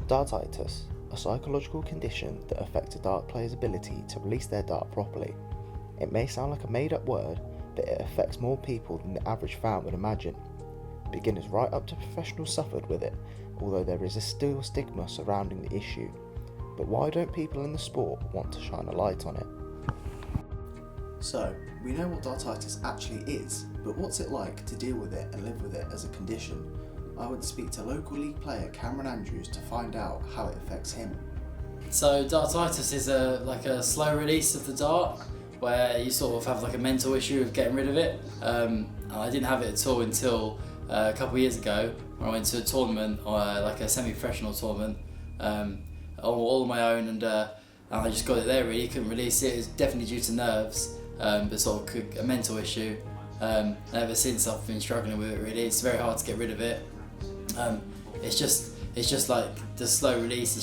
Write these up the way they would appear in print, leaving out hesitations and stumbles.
Dartitis, a psychological condition that affects a dart player's ability to release their dart properly. It may sound like a made up word, but it affects more people than the average fan would imagine. Beginners right up to professionals suffered with it, although there is still stigma surrounding the issue. But why don't people in the sport want to shine a light on it? So, we know what dartitis actually is, but what's it like to deal with it and live with it as a condition? I went to speak to local league player Cameron Andrews to find out how it affects him. So dartitis is a slow release of the dart, where you sort of have like a mental issue of getting rid of it. I didn't have it at all until a couple of years ago when I went to a tournament, like a semi-professional tournament, all on my own, and I just got it there really, couldn't release it. It was definitely due to nerves, but sort of a mental issue. And ever since I've been struggling with it really. It's very hard to get rid of it. It's just like the slow release,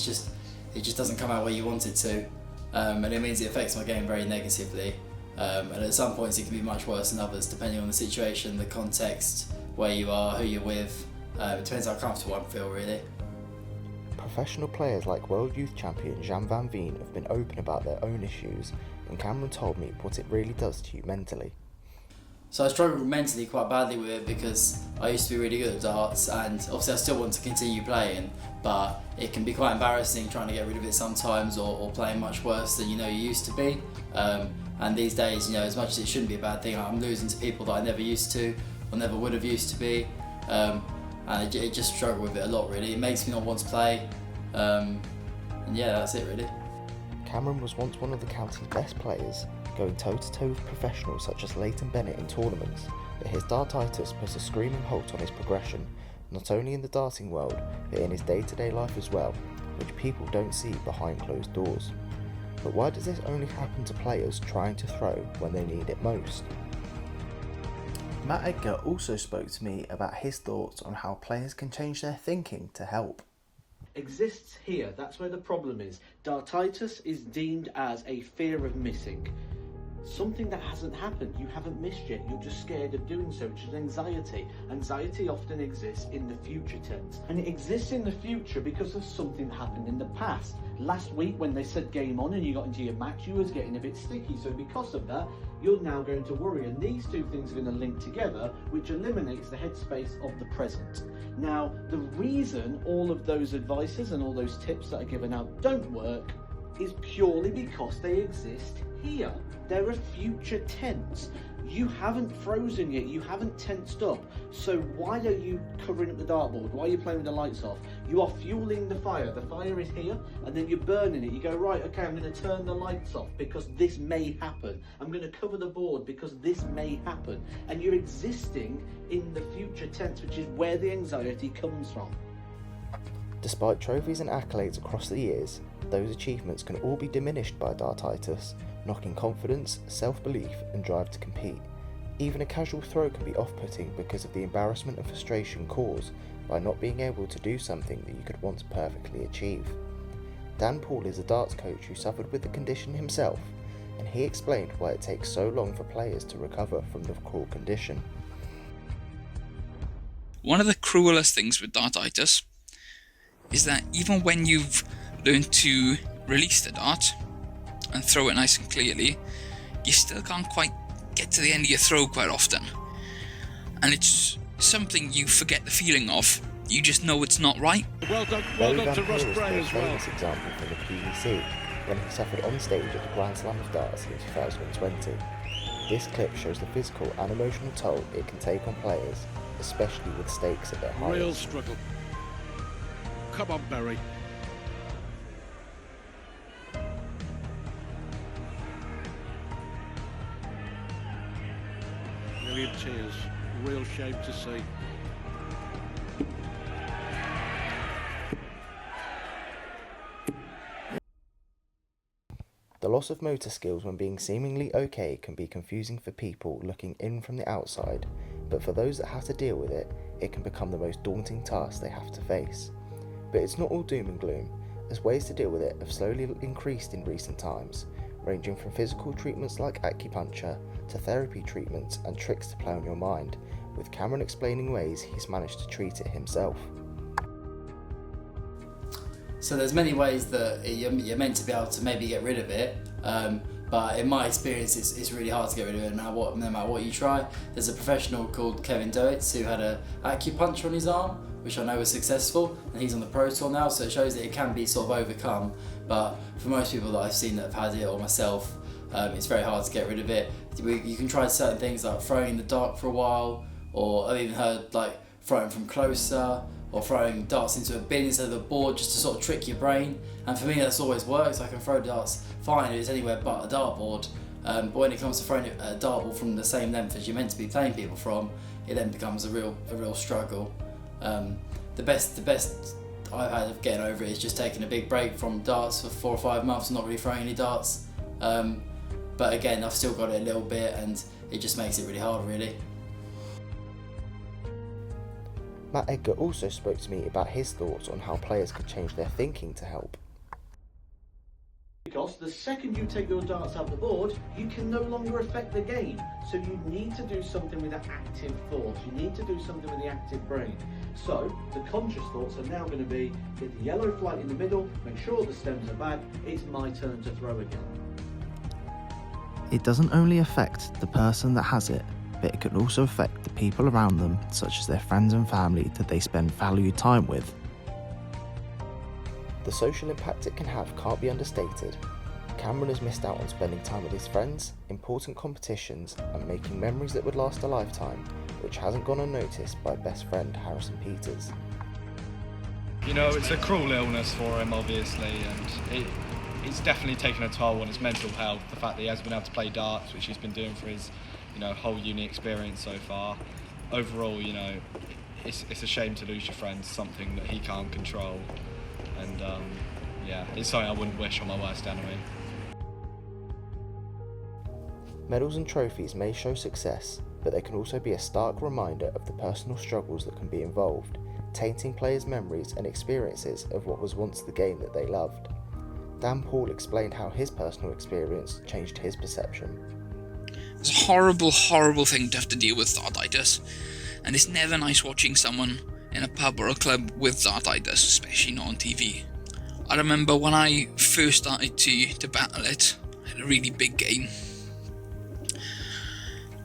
it just doesn't come out where you want it to. And it means it affects my game very negatively. And at some points it can be much worse than others, depending on the situation, the context, where you are, who you're with. It depends how comfortable I feel really. Professional players like world youth champion Jan van Veen have been open about their own issues, and Cameron told me what it really does to you mentally. So I struggled mentally quite badly with it because I used to be really good at darts, and obviously I still want to continue playing, but it can be quite embarrassing trying to get rid of it sometimes, or playing much worse than you used to be. And these days, as much as it shouldn't be a bad thing, I'm losing to people that I never used to or never would have used to be. And I just struggle with it a lot really. It makes me not want to play. And yeah, that's it really. Cameron was once one of the county's best players, going toe-to-toe with professionals such as Leighton Bennett in tournaments, but his dartitis puts a screaming halt on his progression, not only in the darting world, but in his day-to-day life as well, which people don't see behind closed doors. But why does this only happen to players trying to throw when they need it most? Matt Edgar also spoke to me about his thoughts on how players can change their thinking to help. Exists here, that's where the problem is. Dartitis is deemed as a fear of missing. Something that hasn't happened, you haven't missed yet, you're just scared of doing so, which is anxiety. Anxiety often exists in the future tense, and it exists in the future because of something that happened in the past. Last week when they said game on and you got into your match, you was getting a bit sticky, so because of that, you're now going to worry, and these two things are going to link together, which eliminates the headspace of the present. Now, the reason all of those advices and all those tips that are given out don't work is purely because they exist here. They're a future tense. You haven't frozen yet, you haven't tensed up. So why are you covering up the dartboard? Why are you playing with the lights off? You are fueling the fire. The fire is here, and then you're burning it. You go, right, okay, I'm going to turn the lights off because this may happen. I'm going to cover the board because this may happen. And you're existing in the future tense, which is where the anxiety comes from. Despite trophies and accolades across the years, those achievements can all be diminished by dartitis, knocking confidence, self-belief and drive to compete. Even a casual throw can be off-putting because of the embarrassment and frustration caused by not being able to do something that you could once perfectly achieve. Dan Paul is a darts coach who suffered with the condition himself, and he explained why it takes so long for players to recover from the cruel condition. One of the cruelest things with dartitis is that even when you've learned to release the dart and throw it nice and clearly, you still can't quite get to the end of your throw quite often. And it's something you forget the feeling of. You just know it's not right. Well done to Ross Bray as well. Famous example from the PDC when he suffered on stage at the Grand Slam of Darts in 2020. This clip shows the physical and emotional toll it can take on players, especially with stakes at their highest. Real struggle. Come on, Berry. Million tears. Real shame to see. The loss of motor skills when being seemingly okay can be confusing for people looking in from the outside, but for those that have to deal with it, it can become the most daunting task they have to face. But it's not all doom and gloom, as ways to deal with it have slowly increased in recent times, ranging from physical treatments like acupuncture to therapy treatments and tricks to play on your mind, with Cameron explaining ways he's managed to treat it himself. So there's many ways that you're meant to be able to maybe get rid of it, but in my experience it's really hard to get rid of it no matter what you try. There's a professional called Kevin Doitz who had a acupuncture on his arm, which I know was successful, and he's on the Pro Tour now, so it shows that it can be sort of overcome. But for most people that I've seen that have had it, or myself, it's very hard to get rid of it. You can try certain things like throwing in the dark for a while, or I've even heard like throwing from closer, or throwing darts into a bin instead of a board, just to sort of trick your brain. And for me that's always works. I can throw darts fine if it's anywhere but a dartboard, but when it comes to throwing a dartball from the same length as you're meant to be playing people from, it then becomes a real struggle. The best I've had of getting over it is just taking a big break from darts for 4 or 5 months, not really throwing any darts. But again, I've still got it a little bit, and it just makes it really hard, really. Matt Edgar also spoke to me about his thoughts on how players can change their thinking to help. Because the second you take your darts out the board, you can no longer affect the game. So you need to do something with the active thoughts. You need to do something with the active brain. So the conscious thoughts are now going to be, get the yellow flight in the middle, make sure the stems are back, it's my turn to throw again. It doesn't only affect the person that has it, but it can also affect the people around them, such as their friends and family that they spend valued time with. The social impact it can have can't be understated. Cameron has missed out on spending time with his friends, important competitions, and making memories that would last a lifetime, which hasn't gone unnoticed by best friend Harrison Peters. You know, it's a cruel illness for him, obviously, and it's definitely taken a toll on his mental health. The fact that he hasn't been able to play darts, which he's been doing for his, whole uni experience so far. Overall, it's a shame to lose your friend, something that he can't control. And it's something I wouldn't wish on my worst enemy. Medals and trophies may show success, but they can also be a stark reminder of the personal struggles that can be involved, tainting players' memories and experiences of what was once the game that they loved. Dan Paul explained how his personal experience changed his perception. It's a horrible, horrible thing to have to deal with dartitis, and it's never nice watching someone in a pub or a club with dartitis, especially not on TV. I remember when I first started to battle it, I had a really big game,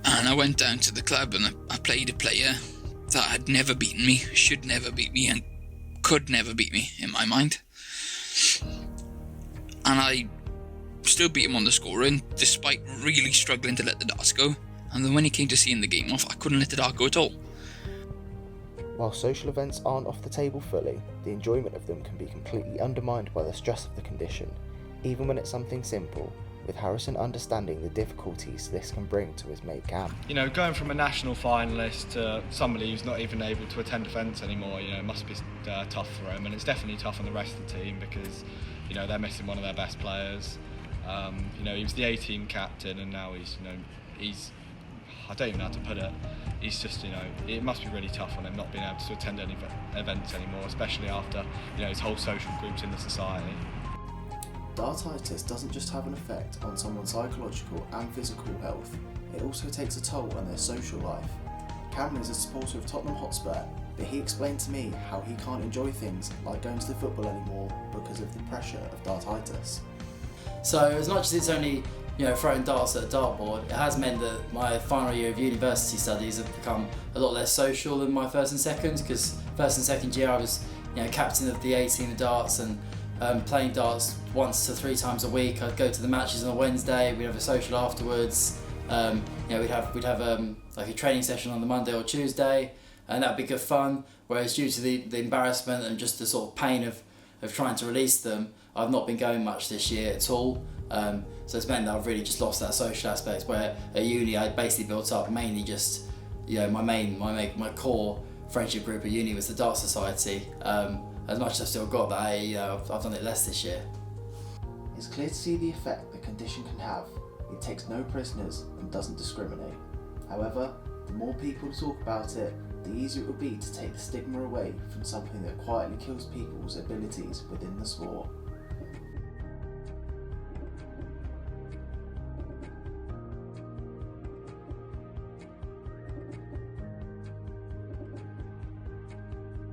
and I went down to the club and I played a player that had never beaten me, should never beat me, and could never beat me in my mind. And I still beat him on the scoring, despite really struggling to let the darts go. And then when he came to seeing the game off, I couldn't let the dart go at all. While social events aren't off the table fully, the enjoyment of them can be completely undermined by the stress of the condition, even when it's something simple, with Harrison understanding the difficulties this can bring to his mate Cam. Going from a national finalist to somebody who's not even able to attend events anymore, it must be tough for him, and it's definitely tough on the rest of the team because, they're missing one of their best players. He was the A-team captain, and now he's I don't even know how to put it. He's just, it must be really tough on him not being able to attend any events anymore, especially after, his whole social groups in the society. Dartitis doesn't just have an effect on someone's psychological and physical health, it also takes a toll on their social life. Cameron is a supporter of Tottenham Hotspur, but he explained to me how he can't enjoy things like going to the football anymore because of the pressure of dartitis. So as much as it's only throwing darts at a dartboard, it has meant that my final year of university studies have become a lot less social than my first and second, because first and second year I was captain of the A-team of darts and playing darts 1 to 3 times a week. I'd go to the matches on a Wednesday, we'd have a social afterwards, we'd have like a training session on the Monday or Tuesday, and that'd be good fun. Whereas due to the embarrassment and just the sort of pain of trying to release them, I've not been going much this year at all. So it's meant that I've really just lost that social aspect, where at uni I basically built up mainly just, my core friendship group at uni was the Dart Society. As much as I've still got that, I've done it less this year. It's clear to see the effect the condition can have. It takes no prisoners and doesn't discriminate. However, the more people talk about it, the easier it will be to take the stigma away from something that quietly kills people's abilities within the sport.